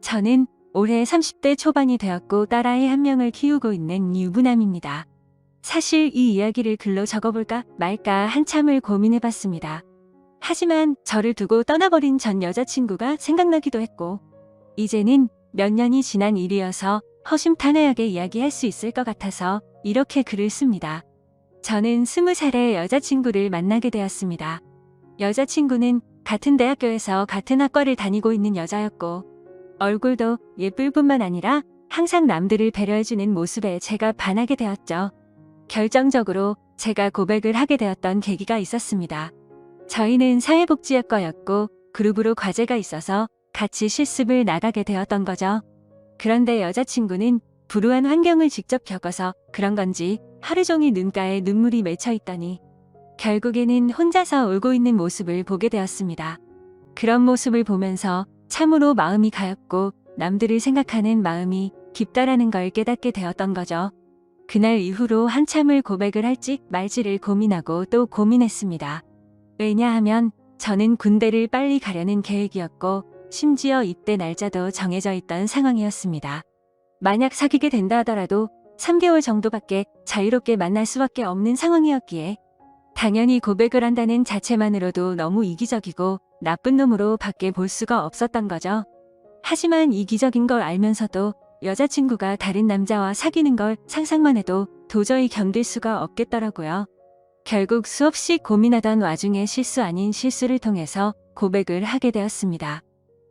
저는 올해 30대 초반이 되었고 딸아이 한 명을 키우고 있는 유부남입니다. 사실 이 이야기를 글로 적어볼까 말까 한참을 고민해봤습니다. 하지만 저를 두고 떠나버린 전 여자친구가 생각나기도 했고, 이제는 몇 년이 지난 일이어서 허심탄회하게 이야기할 수 있을 것 같아서 이렇게 글을 씁니다. 저는 20살에 여자친구를 만나게 되었습니다. 여자친구는 같은 대학교에서 같은 학과를 다니고 있는 여자였고, 얼굴도 예쁠 뿐만 아니라 항상 남들을 배려해주는 모습에 제가 반하게 되었죠. 결정적으로 제가 고백을 하게 되었던 계기가 있었습니다. 저희는 사회복지학과였고 그룹으로 과제가 있어서 같이 실습을 나가게 되었던 거죠. 그런데 여자친구는 불우한 환경을 직접 겪어서 그런 건지 하루 종일 눈가에 눈물이 맺혀 있더니 결국에는 혼자서 울고 있는 모습을 보게 되었습니다. 그런 모습을 보면서 참으로 마음이 가엽고 남들을 생각하는 마음이 깊다라는 걸 깨닫게 되었던 거죠. 그날 이후로 한참을 고백을 할지 말지를 고민하고 또 고민했습니다. 왜냐하면 저는 군대를 빨리 가려는 계획이었고 심지어 입대 날짜도 정해져 있던 상황이었습니다. 만약 사귀게 된다 하더라도 3개월 정도밖에 자유롭게 만날 수밖에 없는 상황이었기에 당연히 고백을 한다는 자체만으로도 너무 이기적이고 나쁜 놈으로 밖에 볼 수가 없었던 거죠. 하지만 이기적인 걸 알면서도 여자친구가 다른 남자와 사귀는 걸 상상만 해도 도저히 견딜 수가 없겠더라고요. 결국 수없이 고민하던 와중에 실수 아닌 실수를 통해서 고백을 하게 되었습니다.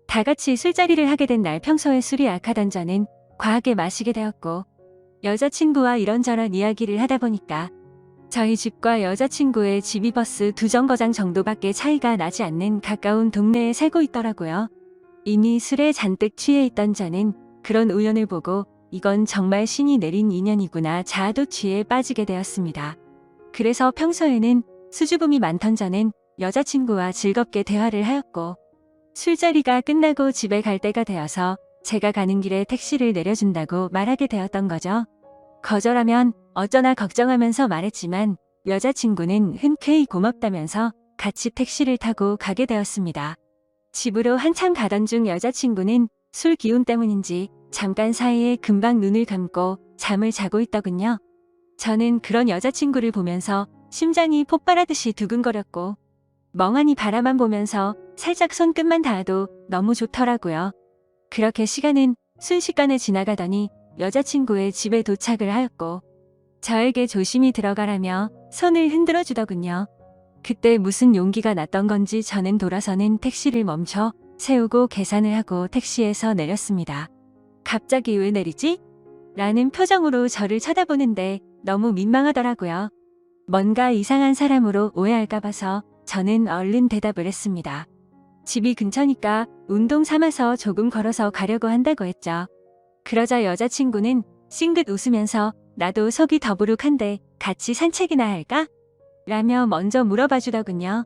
다 같이 술자리를 하게 된 날 평소에 술이 약하던 저는 과하게 마시게 되었고, 여자친구와 이런저런 이야기를 하다 보니까 저희 집과 여자친구의 집이 버스 2정거장 정도밖에 차이가 나지 않는 가까운 동네에 살고 있더라고요. 이미 술에 잔뜩 취해 있던 저는 그런 우연을 보고 이건 정말 신이 내린 인연이구나 자아도취에 빠지게 되었습니다. 그래서 평소에는 수줍음이 많던 저는 여자친구와 즐겁게 대화를 하였고, 술자리가 끝나고 집에 갈 때가 되어서 제가 가는 길에 택시를 내려준다고 말하게 되었던 거죠. 거절하면 어쩌나 걱정하면서 말했지만 여자친구는 흔쾌히 고맙다면서 같이 택시를 타고 가게 되었습니다. 집으로 한참 가던 중 여자친구는 술 기운 때문인지 잠깐 사이에 금방 눈을 감고 잠을 자고 있더군요. 저는 그런 여자친구를 보면서 심장이 폭발하듯이 두근거렸고 멍하니 바라만 보면서 살짝 손끝만 닿아도 너무 좋더라고요. 그렇게 시간은 순식간에 지나가더니 여자친구의 집에 도착을 하였고 저에게 조심히 들어가라며 손을 흔들어 주더군요. 그때 무슨 용기가 났던 건지 저는 돌아서는 택시를 멈춰 세우고 계산을 하고 택시에서 내렸습니다. 갑자기 왜 내리지? 라는 표정으로 저를 쳐다보는데 너무 민망하더라고요. 뭔가 이상한 사람으로 오해할까 봐서 저는 얼른 대답을 했습니다. 집이 근처니까 운동 삼아서 조금 걸어서 가려고 한다고 했죠. 그러자 여자친구는 싱긋 웃으면서 나도 속이 더부룩한데 같이 산책이나 할까? 라며 먼저 물어봐 주더군요.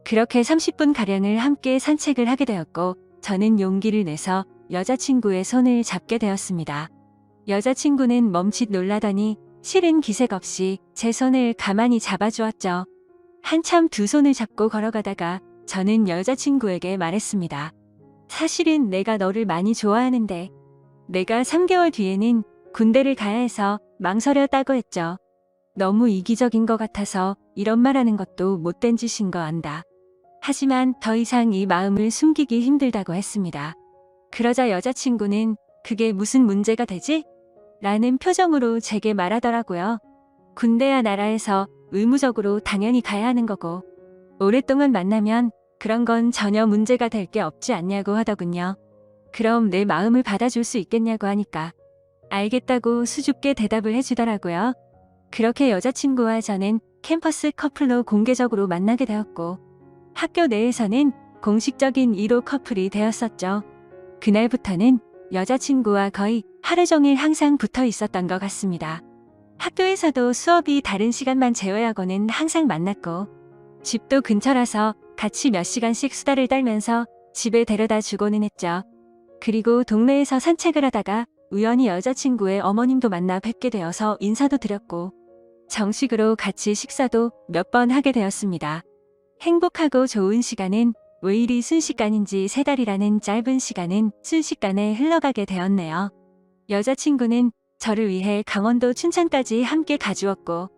그렇게 30분가량을 함께 산책을 하게 되었고 저는 용기를 내서 여자친구의 손을 잡게 되었습니다. 여자친구는 멈칫 놀라더니 싫은 기색 없이 제 손을 가만히 잡아주었죠. 한참 두 손을 잡고 걸어가다가 저는 여자친구에게 말했습니다. 사실은 내가 너를 많이 좋아하는데 내가 3개월 뒤에는 군대를 가야 해서 망설였다고 했죠. 너무 이기적인 것 같아서 이런 말하는 것도 못된 짓인 거 안다. 하지만 더 이상 이 마음을 숨기기 힘들다고 했습니다. 그러자 여자친구는 그게 무슨 문제가 되지? 라는 표정으로 제게 말하더라고요. 군대야 나라에서 의무적으로 당연히 가야 하는 거고 오랫동안 만나면 그런 건 전혀 문제가 될 게 없지 않냐고 하더군요. 그럼 내 마음을 받아줄 수 있겠냐고 하니까 알겠다고 수줍게 대답을 해주더라고요. 그렇게 여자친구와 저는 캠퍼스 커플로 공개적으로 만나게 되었고 학교 내에서는 공식적인 1호 커플이 되었었죠. 그날부터는 여자친구와 거의 하루 종일 항상 붙어 있었던 것 같습니다. 학교에서도 수업이 다른 시간만 제외하고는 항상 만났고 집도 근처라서 같이 몇 시간씩 수다를 떨면서 집에 데려다 주고는 했죠. 그리고 동네에서 산책을 하다가 우연히 여자친구의 어머님도 만나 뵙게 되어서 인사도 드렸고 정식으로 같이 식사도 몇 번 하게 되었습니다. 행복하고 좋은 시간은 왜 이리 순식간인지 3달이라는 짧은 시간은 순식간에 흘러가게 되었네요. 여자친구는 저를 위해 강원도 춘천까지 함께 가주었고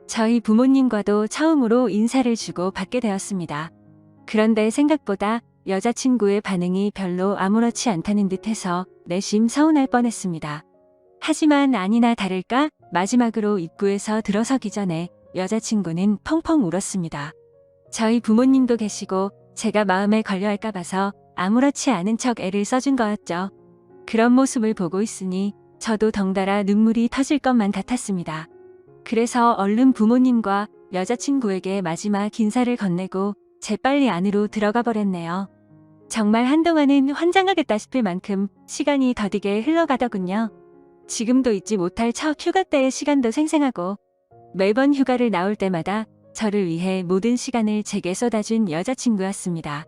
저희 부모님과도 처음으로 인사를 주고 받게 되었습니다. 그런데 생각보다 여자친구의 반응이 별로 아무렇지 않다는 듯해서 내심 서운할 뻔했습니다. 하지만 아니나 다를까 마지막으로 입구에서 들어서기 전에 여자친구는 펑펑 울었습니다. 저희 부모님도 계시고 제가 마음에 걸려할까 봐서 아무렇지 않은 척 애를 써준 거였죠. 그런 모습을 보고 있으니 저도 덩달아 눈물이 터질 것만 같았습니다. 그래서 얼른 부모님과 여자친구에게 마지막 인사를 건네고 재빨리 안으로 들어가 버렸네요. 정말 한동안은 환장하겠다 싶을 만큼 시간이 더디게 흘러가더군요. 지금도 잊지 못할 첫 휴가 때의 시간도 생생하고 매번 휴가를 나올 때마다 저를 위해 모든 시간을 제게 쏟아준 여자친구였습니다.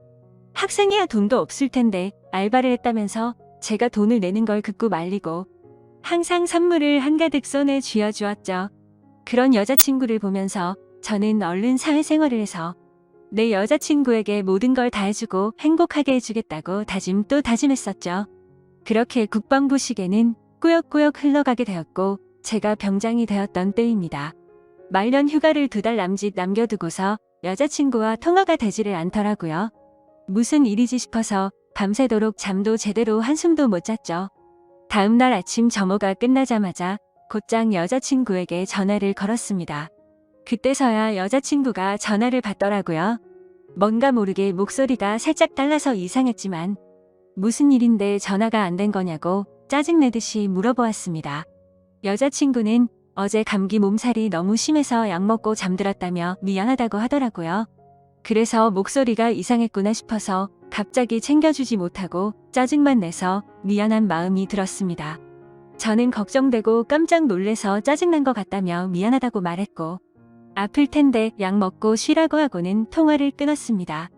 학생이야 돈도 없을 텐데 알바를 했다면서 제가 돈을 내는 걸 듣고 말리고 항상 선물을 한가득 손에 쥐어주었죠. 그런 여자친구를 보면서 저는 얼른 사회생활을 해서 내 여자친구에게 모든 걸 다 해주고 행복하게 해주겠다고 다짐 또 다짐했었죠. 그렇게 국방부 시계는 꾸역꾸역 흘러가게 되었고 제가 병장이 되었던 때입니다. 말년 휴가를 2달 남짓 남겨두고서 여자친구와 통화가 되지를 않더라고요. 무슨 일이지 싶어서 밤새도록 잠도 제대로 한숨도 못 잤죠. 다음날 아침 점호가 끝나자마자 곧장 여자친구에게 전화를 걸었습니다. 그때서야 여자친구가 전화를 받더라고요. 뭔가 모르게 목소리가 살짝 달라서 이상했지만 무슨 일인데 전화가 안 된 거냐고 짜증내듯이 물어보았습니다. 여자친구는 어제 감기 몸살이 너무 심해서 약 먹고 잠들었다며 미안하다고 하더라고요. 그래서 목소리가 이상했구나 싶어서 갑자기 챙겨주지 못하고 짜증만 내서 미안한 마음이 들었습니다. 저는 걱정되고 깜짝 놀래서 짜증난 것 같다며 미안하다고 말했고 아플 텐데 약 먹고 쉬라고 하고는 통화를 끊었습니다.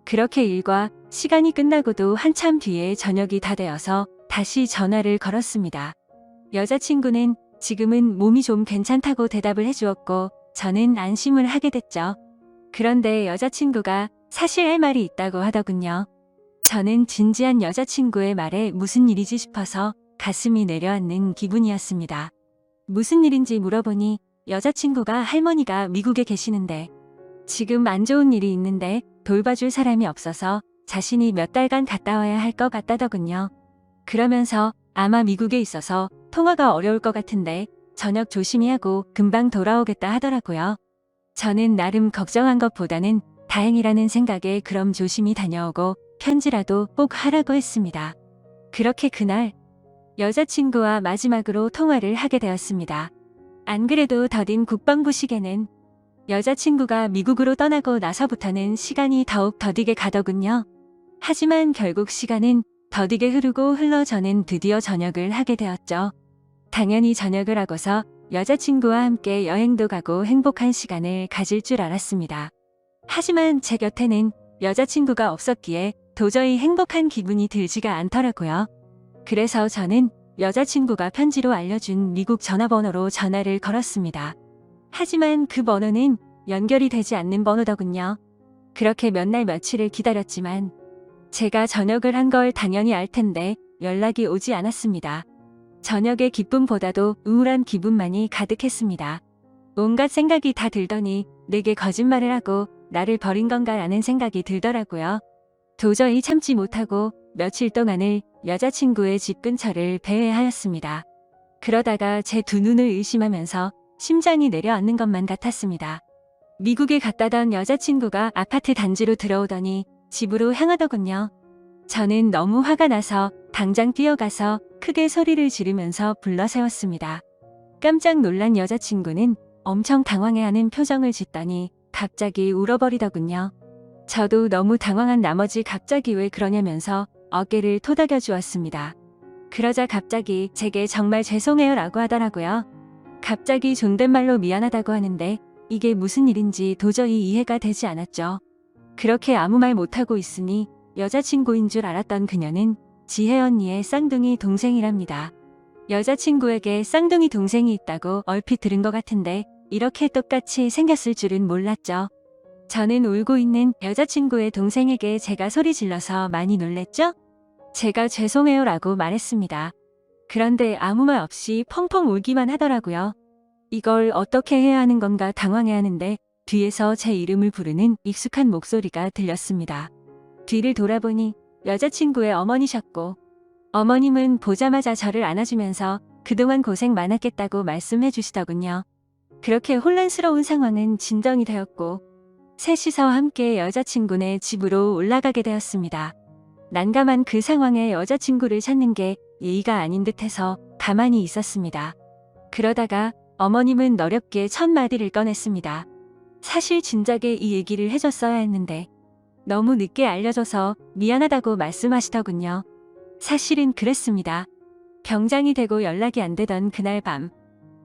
그렇게 일과 시간이 끝나고도 한참 뒤에 저녁이 다 되어서 다시 전화를 걸었습니다. 여자친구는 지금은 몸이 좀 괜찮다고 대답을 해주었고 저는 안심을 하게 됐죠. 그런데 여자친구가 사실 할 말이 있다고 하더군요. 저는 진지한 여자친구의 말에 무슨 일이지 싶어서 가슴이 내려앉는 기분이었습니다. 무슨 일인지 물어보니 여자친구가 할머니가 미국에 계시는데 지금 안 좋은 일이 있는데 돌봐줄 사람이 없어서 자신이 몇 달간 갔다 와야 할 것 같다더군요. 그러면서 아마 미국에 있어서 통화가 어려울 것 같은데 저녁 조심히 하고 금방 돌아오겠다 하더라고요. 저는 나름 걱정한 것보다는 다행이라는 생각에 그럼 조심히 다녀오고 편지라도 꼭 하라고 했습니다. 그렇게 그날 여자친구와 마지막으로 통화를 하게 되었습니다. 안 그래도 더딘 국방부 시계는 여자친구가 미국으로 떠나고 나서부터는 시간이 더욱 더디게 가더군요. 하지만 결국 시간은 더디게 흐르고 흘러 저는 드디어 전역을 하게 되었죠. 당연히 전역을 하고서 여자친구와 함께 여행도 가고 행복한 시간을 가질 줄 알았습니다. 하지만 제 곁에는 여자친구가 없었기에 도저히 행복한 기분이 들지가 않더라고요. 그래서 저는 여자친구가 편지로 알려준 미국 전화번호로 전화를 걸었습니다. 하지만 그 번호는 연결이 되지 않는 번호더군요. 그렇게 몇 날 며칠을 기다렸지만 제가 전역을 한 걸 당연히 알 텐데 연락이 오지 않았습니다. 저녁의 기쁨보다도 우울한 기분만이 가득했습니다. 온갖 생각이 다 들더니 내게 거짓말을 하고 나를 버린 건가라는 생각이 들더라고요. 도저히 참지 못하고 며칠 동안을 여자친구의 집 근처를 배회하였습니다. 그러다가 제 두 눈을 의심하면서 심장이 내려앉는 것만 같았습니다. 미국에 갔다던 여자친구가 아파트 단지로 들어오더니 집으로 향하더군요. 저는 너무 화가 나서 당장 뛰어가서 크게 소리를 지르면서 불러세웠습니다. 깜짝 놀란 여자친구는 엄청 당황해하는 표정을 짓더니 갑자기 울어버리더군요. 저도 너무 당황한 나머지 갑자기 왜 그러냐면서 어깨를 토닥여 주었습니다. 그러자 갑자기 제게 정말 죄송해요 라고 하더라고요. 갑자기 존댓말로 미안하다고 하는데 이게 무슨 일인지 도저히 이해가 되지 않았죠. 그렇게 아무 말 못하고 있으니 여자친구인 줄 알았던 그녀는 지혜 언니의 쌍둥이 동생이랍니다. 여자친구에게 쌍둥이 동생이 있다고 얼핏 들은 것 같은데 이렇게 똑같이 생겼을 줄은 몰랐죠. 저는 울고 있는 여자친구의 동생에게 제가 소리 질러서 많이 놀랬죠? 제가 죄송해요라고 말했습니다. 그런데 아무 말 없이 펑펑 울기만 하더라고요. 이걸 어떻게 해야 하는 건가 당황해하는데 뒤에서 제 이름을 부르는 익숙한 목소리가 들렸습니다. 뒤를 돌아보니 여자친구의 어머니셨고, 어머님은 보자마자 저를 안아주면서 그동안 고생 많았겠다고 말씀해 주시더군요. 그렇게 혼란스러운 상황은 진정이 되었고 셋이서 함께 여자친구네 집으로 올라가게 되었습니다. 난감한 그 상황에 여자친구를 찾는 게 예의가 아닌 듯해서 가만히 있었습니다. 그러다가 어머님은 너렵게 첫 마디를 꺼냈습니다. 사실 진작에 이 얘기를 해줬어야 했는데 너무 늦게 알려줘서 미안하다고 말씀하시더군요. 사실은 그랬습니다. 병장이 되고 연락이 안 되던 그날 밤,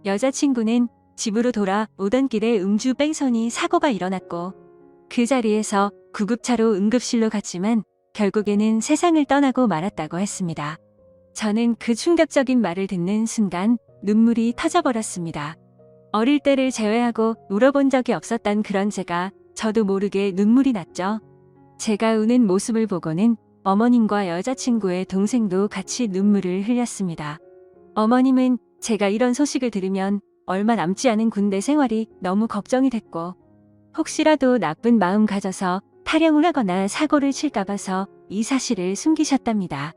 여자친구는 집으로 돌아오던 길에 음주 뺑소니 사고가 일어났고 그 자리에서 구급차로 응급실로 갔지만 결국에는 세상을 떠나고 말았다고 했습니다. 저는 그 충격적인 말을 듣는 순간 눈물이 터져버렸습니다. 어릴 때를 제외하고 울어본 적이 없었던 그런 제가 저도 모르게 눈물이 났죠. 제가 우는 모습을 보고는 어머님과 여자친구의 동생도 같이 눈물을 흘렸습니다. 어머님은 제가 이런 소식을 들으면 얼마 남지 않은 군대 생활이 너무 걱정이 됐고 혹시라도 나쁜 마음 가져서 탈영을 하거나 사고를 칠까 봐서 이 사실을 숨기셨답니다.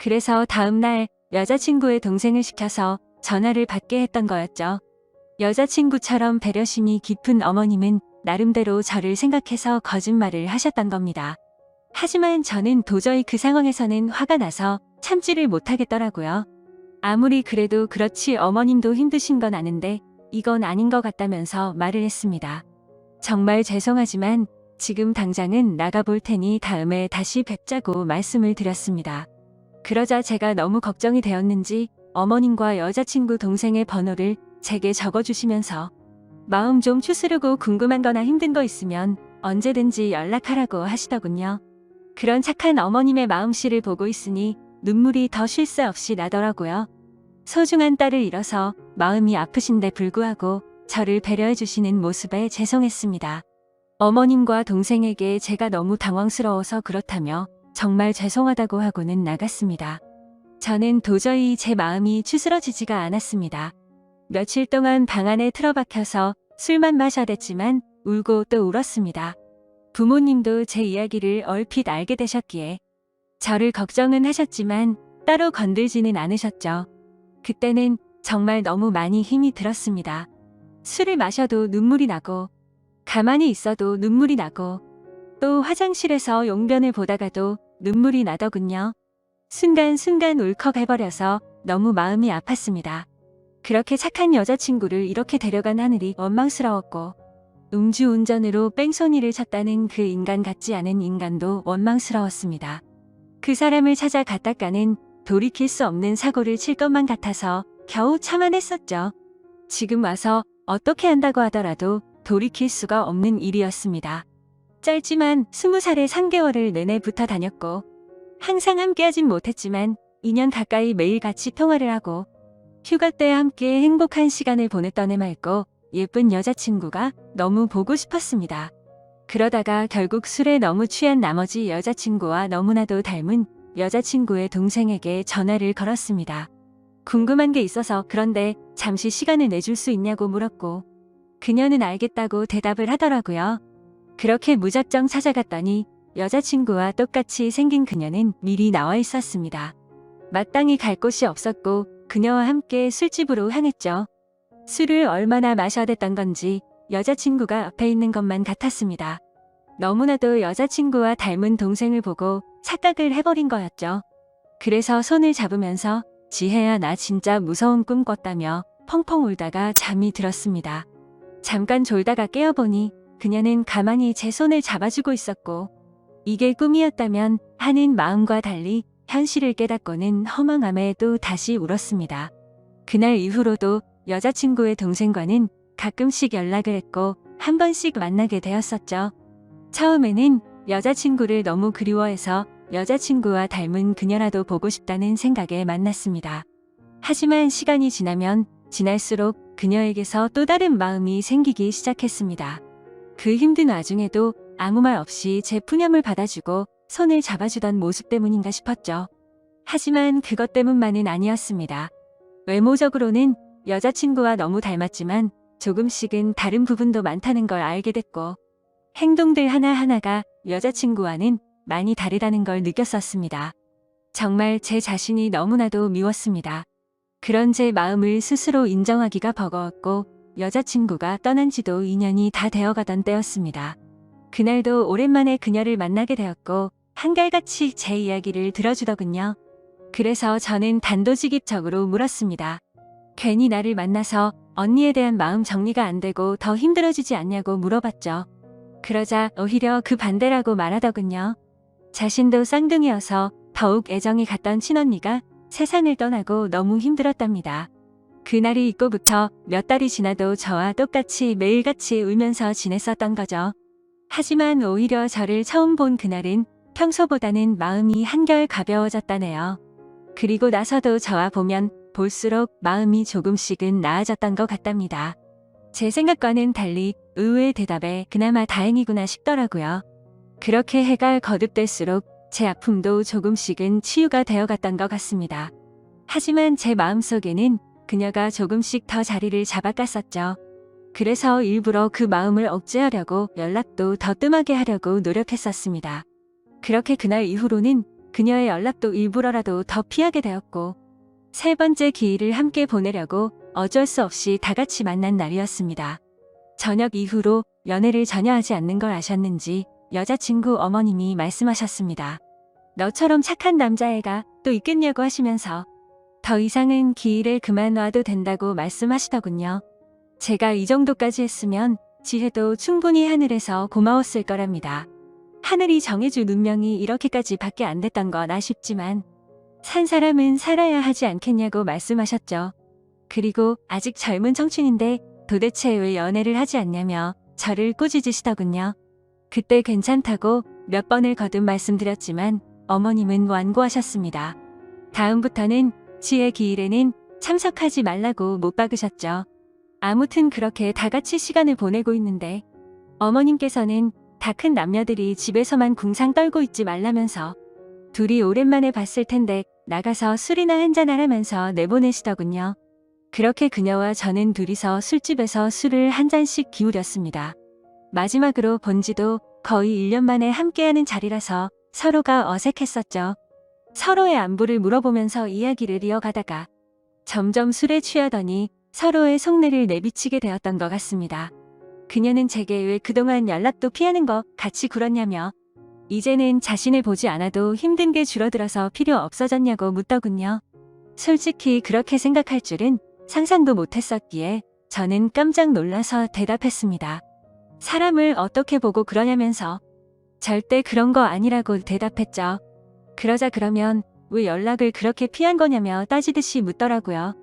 그래서 다음 날 여자친구의 동생을 시켜서 전화를 받게 했던 거였죠. 여자친구처럼 배려심이 깊은 어머님은 나름대로 저를 생각해서 거짓말을 하셨던 겁니다. 하지만 저는 도저히 그 상황에서는 화가 나서 참지를 못하겠더라고요. 아무리 그래도 그렇지 어머님도 힘드신 건 아는데 이건 아닌 것 같다면서 말을 했습니다. 정말 죄송하지만 지금 당장은 나가볼 테니 다음에 다시 뵙자고 말씀을 드렸습니다. 그러자 제가 너무 걱정이 되었는지 어머님과 여자친구 동생의 번호를 제게 적어주시면서 마음 좀 추스르고 궁금한 거나 힘든 거 있으면 언제든지 연락하라고 하시더군요. 그런 착한 어머님의 마음씨를 보고 있으니 눈물이 더 쉴 새 없이 나더라고요. 소중한 딸을 잃어서 마음이 아프신데 불구하고 저를 배려해 주시는 모습에 죄송했습니다. 어머님과 동생에게 제가 너무 당황스러워서 그렇다며 정말 죄송하다고 하고는 나갔습니다. 저는 도저히 제 마음이 추스러지지가 않았습니다. 며칠 동안 방 안에 틀어박혀서 술만 마셔댔지만 울고 또 울었습니다. 부모님도 제 이야기를 얼핏 알게 되셨기에 저를 걱정은 하셨지만 따로 건들지는 않으셨죠. 그때는 정말 너무 많이 힘이 들었습니다. 술을 마셔도 눈물이 나고 가만히 있어도 눈물이 나고 또 화장실에서 용변을 보다가도 눈물이 나더군요. 순간순간 울컥해버려서 너무 마음이 아팠습니다. 그렇게 착한 여자친구를 이렇게 데려간 하늘이 원망스러웠고 음주운전으로 뺑소니를 쳤다는 그 인간 같지 않은 인간도 원망스러웠습니다. 그 사람을 찾아 갔다가는 돌이킬 수 없는 사고를 칠 것만 같아서 겨우 참아냈었죠. 지금 와서 어떻게 한다고 하더라도 돌이킬 수가 없는 일이었습니다. 짧지만 20살의 3개월을 내내 붙어 다녔고 항상 함께하진 못했지만 2년 가까이 매일 같이 통화를 하고 휴가 때 함께 행복한 시간을 보냈던 해맑고 예쁜 여자친구가 너무 보고 싶었습니다. 그러다가 결국 술에 너무 취한 나머지 여자친구와 너무나도 닮은 여자친구의 동생에게 전화를 걸었습니다. 궁금한 게 있어서 그런데 잠시 시간을 내줄 수 있냐고 물었고 그녀는 알겠다고 대답을 하더라고요. 그렇게 무작정 찾아갔더니 여자친구와 똑같이 생긴 그녀는 미리 나와 있었습니다. 마땅히 갈 곳이 없었고 그녀와 함께 술집으로 향했죠. 술을 얼마나 마셔댔던 건지 여자친구가 앞에 있는 것만 같았습니다. 너무나도 여자친구와 닮은 동생을 보고 착각을 해버린 거였죠. 그래서 손을 잡으면서 지혜야 나 진짜 무서운 꿈 꿨다며 펑펑 울다가 잠이 들었습니다. 잠깐 졸다가 깨어보니 그녀는 가만히 제 손을 잡아주고 있었고 이게 꿈이었다면 하는 마음과 달리 현실을 깨닫고는 허망함에 또 다시 울었습니다. 그날 이후로도 여자친구의 동생과는 가끔씩 연락을 했고 한 번씩 만나게 되었었죠. 처음에는 여자친구를 너무 그리워해서 여자친구와 닮은 그녀라도 보고 싶다는 생각에 만났습니다. 하지만 시간이 지나면 지날수록 그녀에게서 또 다른 마음이 생기기 시작했습니다. 그 힘든 와중에도 아무 말 없이 제 푸념을 받아주고 손을 잡아주던 모습 때문인가 싶었죠. 하지만 그것 때문만은 아니었습니다. 외모적으로는 여자친구와 너무 닮았지만 조금씩은 다른 부분도 많다는 걸 알게 됐고 행동들 하나하나가 여자친구와는 많이 다르다는 걸 느꼈었습니다. 정말 제 자신이 너무나도 미웠습니다. 그런 제 마음을 스스로 인정하기가 버거웠고 여자친구가 떠난 지도 2년이 다 되어가던 때였습니다. 그날도 오랜만에 그녀를 만나게 되었고 한결같이 제 이야기를 들어주더군요. 그래서 저는 단도직입적으로 물었습니다. 괜히 나를 만나서 언니에 대한 마음 정리가 안 되고 더 힘들어지지 않냐고 물어봤죠. 그러자 오히려 그 반대라고 말하더군요. 자신도 쌍둥이여서 더욱 애정이 갔던 친언니가 세상을 떠나고 너무 힘들었답니다. 그날이 있고부터 몇 달이 지나도 저와 똑같이 매일같이 울면서 지냈었던 거죠. 하지만 오히려 저를 처음 본 그날은 평소보다는 마음이 한결 가벼워졌다네요. 그리고 나서도 저와 보면 볼수록 마음이 조금씩은 나아졌던 것 같답니다. 제 생각과는 달리 의외의 대답에 그나마 다행이구나 싶더라고요. 그렇게 해가 거듭될수록 제 아픔도 조금씩은 치유가 되어갔던 것 같습니다. 하지만 제 마음속에는 그녀가 조금씩 더 자리를 잡아갔었죠. 그래서 일부러 그 마음을 억제하려고 연락도 더 뜸하게 하려고 노력했었습니다. 그렇게 그날 이후로는 그녀의 연락도 일부러라도 더 피하게 되었고 세 번째 기일을 함께 보내려고 어쩔 수 없이 다 같이 만난 날이었습니다. 저녁 이후로 연애를 전혀 하지 않는 걸 아셨는지 여자친구 어머님이 말씀하셨습니다. 너처럼 착한 남자애가 또 있겠냐고 하시면서 더 이상은 기일에 그만 놔도 된다고 말씀하시더군요. 제가 이 정도까지 했으면 지혜도 충분히 하늘에서 고마웠을 거랍니다. 하늘이 정해준 운명이 이렇게까지 밖에 안 됐던 건 아쉽지만 산 사람은 살아야 하지 않겠냐고 말씀하셨죠. 그리고 아직 젊은 청춘인데 도대체 왜 연애를 하지 않냐며 저를 꾸짖으시더군요. 그때 괜찮다고 몇 번을 거듭 말씀드렸지만 어머님은 완고하셨습니다. 다음부터는 지혜 기일에는 참석하지 말라고 못 박으셨죠. 아무튼 그렇게 다 같이 시간을 보내고 있는데 어머님께서는 다 큰 남녀들이 집에서만 궁상 떨고 있지 말라면서 둘이 오랜만에 봤을 텐데 나가서 술이나 한잔하라면서 내보내시더군요. 그렇게 그녀와 저는 둘이서 술집에서 술을 한 잔씩 기울였습니다. 마지막으로 본 지도 거의 1년 만에 함께하는 자리라서 서로가 어색했었죠. 서로의 안부를 물어보면서 이야기를 이어가다가 점점 술에 취하더니 서로의 속내를 내비치게 되었던 것 같습니다. 그녀는 제게 왜 그동안 연락도 피하는 거 같이 굴었냐며 이제는 자신을 보지 않아도 힘든 게 줄어들어서 필요 없어졌냐고 묻더군요. 솔직히 그렇게 생각할 줄은 상상도 못했었기에 저는 깜짝 놀라서 대답했습니다. 사람을 어떻게 보고 그러냐면서 절대 그런 거 아니라고 대답했죠. 그러자 그러면 왜 연락을 그렇게 피한 거냐며 따지듯이 묻더라고요.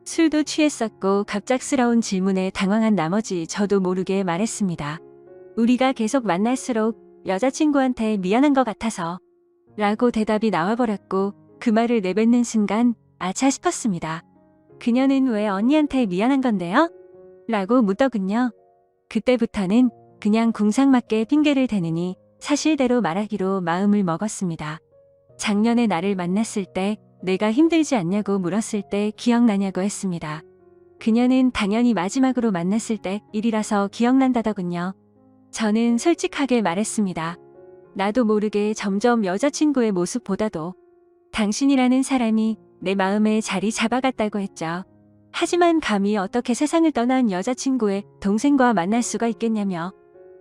술도 취했었고 갑작스러운 질문에 당황한 나머지 저도 모르게 말했습니다. 우리가 계속 만날수록 여자친구한테 미안한 것 같아서 라고 대답이 나와버렸고 그 말을 내뱉는 순간 아차 싶었습니다. 그녀는 왜 언니한테 미안한 건데요? 라고 묻더군요. 그때부터는 그냥 궁상맞게 핑계를 대느니 사실대로 말하기로 마음을 먹었습니다. 작년에 나를 만났을 때 내가 힘들지 않냐고 물었을 때 기억나냐고 했습니다. 그녀는 당연히 마지막으로 만났을 때 일이라서 기억난다더군요. 저는 솔직하게 말했습니다. 나도 모르게 점점 여자친구의 모습보다도 당신이라는 사람이 내 마음에 자리 잡아갔다고 했죠. 하지만 감히 어떻게 세상을 떠난 여자친구의 동생과 만날 수가 있겠냐며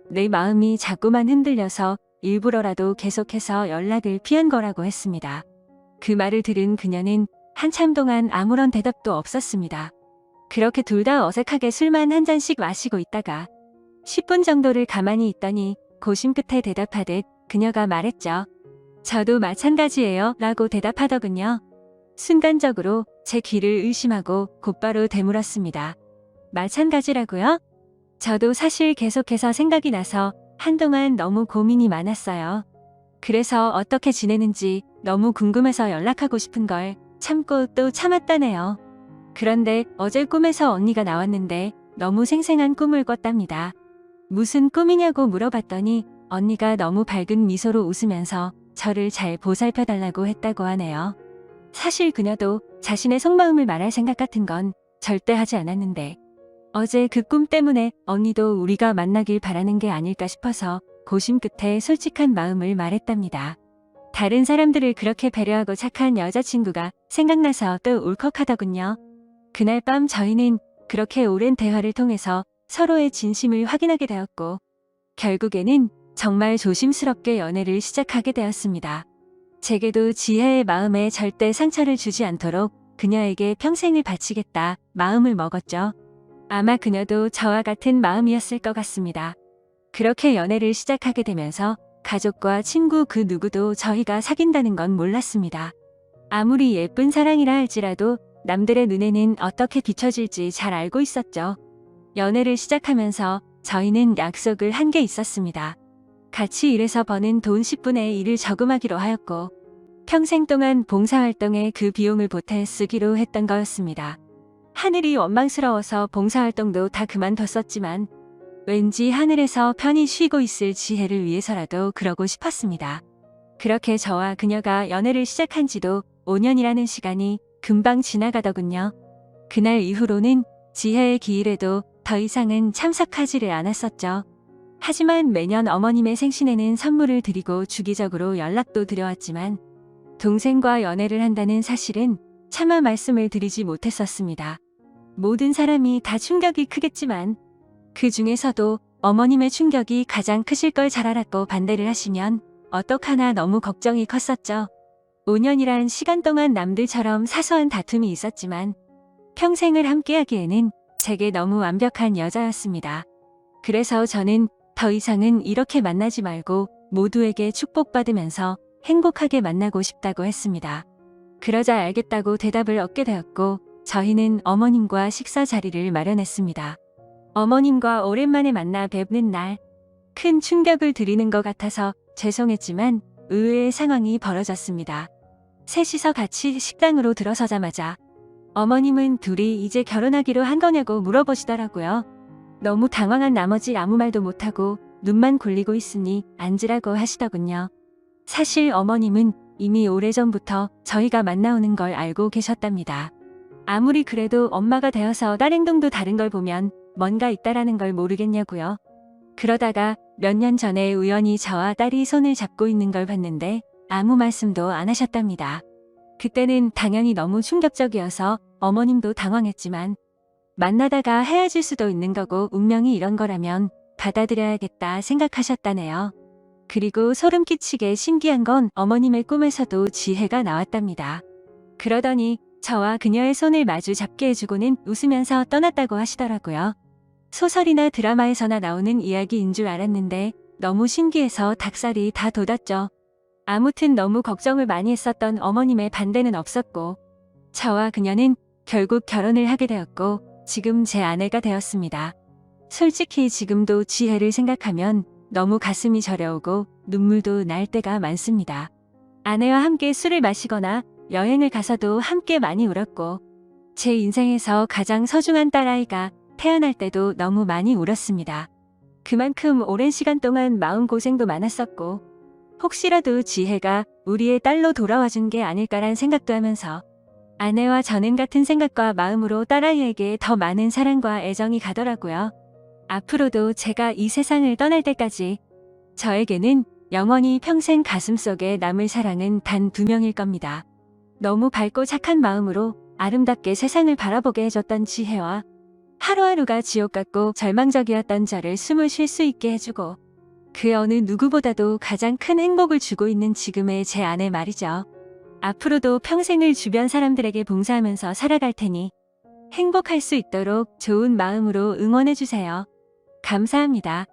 내 마음이 자꾸만 흔들려서 일부러라도 계속해서 연락을 피한 거라고 했습니다. 그 말을 들은 그녀는 한참 동안 아무런 대답도 없었습니다. 그렇게 둘 다 어색하게 술만 한 잔씩 마시고 있다가 10분 정도를 가만히 있더니 고심 끝에 대답하듯 그녀가 말했죠. 저도 마찬가지예요 라고 대답하더군요. 순간적으로 제 귀를 의심하고 곧바로 되물었습니다. 마찬가지라고요? 저도 사실 계속해서 생각이 나서 한동안 너무 고민이 많았어요. 그래서 어떻게 지내는지 너무 궁금해서 연락하고 싶은 걸 참고 또 참았다네요. 그런데 어제 꿈에서 언니가 나왔는데 너무 생생한 꿈을 꿨답니다. 무슨 꿈이냐고 물어봤더니 언니가 너무 밝은 미소로 웃으면서 저를 잘 보살펴달라고 했다고 하네요. 사실 그녀도 자신의 속마음을 말할 생각 같은 건 절대 하지 않았는데 어제 그 꿈 때문에 언니도 우리가 만나길 바라는 게 아닐까 싶어서 고심 끝에 솔직한 마음을 말했답니다. 다른 사람들을 그렇게 배려하고 착한 여자친구가 생각나서 또 울컥하더군요. 그날 밤 저희는 그렇게 오랜 대화를 통해서 서로의 진심을 확인하게 되었고 결국에는 정말 조심스럽게 연애를 시작하게 되었습니다. 제게도 지혜의 마음에 절대 상처를 주지 않도록 그녀에게 평생을 바치겠다 마음을 먹었죠. 아마 그녀도 저와 같은 마음이었을 것 같습니다. 그렇게 연애를 시작하게 되면서 가족과 친구 그 누구도 저희가 사귄다는 건 몰랐습니다. 아무리 예쁜 사랑이라 할지라도 남들의 눈에는 어떻게 비춰질지 잘 알고 있었죠. 연애를 시작하면서 저희는 약속을 한 게 있었습니다. 같이 일해서 버는 돈 10분의 1을 저금하기로 하였고 평생 동안 봉사활동에 그 비용을 보태 쓰기로 했던 거였습니다. 하늘이 원망스러워서 봉사활동도 다 그만뒀었지만 왠지 하늘에서 편히 쉬고 있을 지혜를 위해서라도 그러고 싶었습니다. 그렇게 저와 그녀가 연애를 시작한 지도 5년이라는 시간이 금방 지나가더군요. 그날 이후로는 지혜의 기일에도 더 이상은 참석하지를 않았었죠. 하지만 매년 어머님의 생신에는 선물을 드리고 주기적으로 연락도 드려왔지만 동생과 연애를 한다는 사실은 차마 말씀을 드리지 못했었습니다. 모든 사람이 다 충격이 크겠지만 그 중에서도 어머님의 충격이 가장 크실 걸 잘 알았고 반대를 하시면 어떡하나 너무 걱정이 컸었죠. 5년이란 시간 동안 남들처럼 사소한 다툼이 있었지만 평생을 함께하기에는 제게 너무 완벽한 여자였습니다. 그래서 저는 더 이상은 이렇게 만나지 말고 모두에게 축복받으면서 행복하게 만나고 싶다고 했습니다. 그러자 알겠다고 대답을 얻게 되었고 저희는 어머님과 식사 자리를 마련했습니다. 어머님과 오랜만에 만나 뵙는 날, 큰 충격을 드리는 것 같아서 죄송했지만 의외의 상황이 벌어졌습니다. 셋이서 같이 식당으로 들어서자마자 어머님은 둘이 이제 결혼하기로 한 거냐고 물어보시더라고요. 너무 당황한 나머지 아무 말도 못하고 눈만 굴리고 있으니 앉으라고 하시더군요. 사실 어머님은 이미 오래전부터 저희가 만나오는 걸 알고 계셨답니다. 아무리 그래도 엄마가 되어서 딸 행동도 다른 걸 보면 뭔가 있다라는 걸 모르겠냐고요. 그러다가 몇 년 전에 우연히 저와 딸이 손을 잡고 있는 걸 봤는데 아무 말씀도 안 하셨답니다. 그때는 당연히 너무 충격적이어서 어머님도 당황했지만 만나다가 헤어질 수도 있는 거고 운명이 이런 거라면 받아들여야겠다 생각하셨다네요. 그리고 소름 끼치게 신기한 건 어머님의 꿈에서도 지혜가 나왔답니다. 그러더니 저와 그녀의 손을 마주 잡게 해주고는 웃으면서 떠났다고 하시더라고요. 소설이나 드라마에서나 나오는 이야기인 줄 알았는데 너무 신기해서 닭살이 다 돋았죠. 아무튼 너무 걱정을 많이 했었던 어머님의 반대는 없었고 저와 그녀는 결국 결혼을 하게 되었고 지금 제 아내가 되었습니다. 솔직히 지금도 지혜를 생각하면 너무 가슴이 저려오고 눈물도 날 때가 많습니다. 아내와 함께 술을 마시거나 여행을 가서도 함께 많이 울었고 제 인생에서 가장 소중한 딸아이가 태어날 때도 너무 많이 울었습니다. 그만큼 오랜 시간 동안 마음고생도 많았었고 혹시라도 지혜가 우리의 딸로 돌아와 준 게 아닐까란 생각도 하면서 아내와 저는 같은 생각과 마음으로 딸아이에게 더 많은 사랑과 애정이 가더라고요. 앞으로도 제가 이 세상을 떠날 때까지 저에게는 영원히 평생 가슴속에 남을 사랑은 단 2명일 겁니다. 너무 밝고 착한 마음으로 아름답게 세상을 바라보게 해줬던 지혜와 하루하루가 지옥 같고 절망적이었던 저를 숨을 쉴 수 있게 해주고 그 어느 누구보다도 가장 큰 행복을 주고 있는 지금의 제 아내 말이죠. 앞으로도 평생을 주변 사람들에게 봉사하면서 살아갈 테니 행복할 수 있도록 좋은 마음으로 응원해주세요. 감사합니다.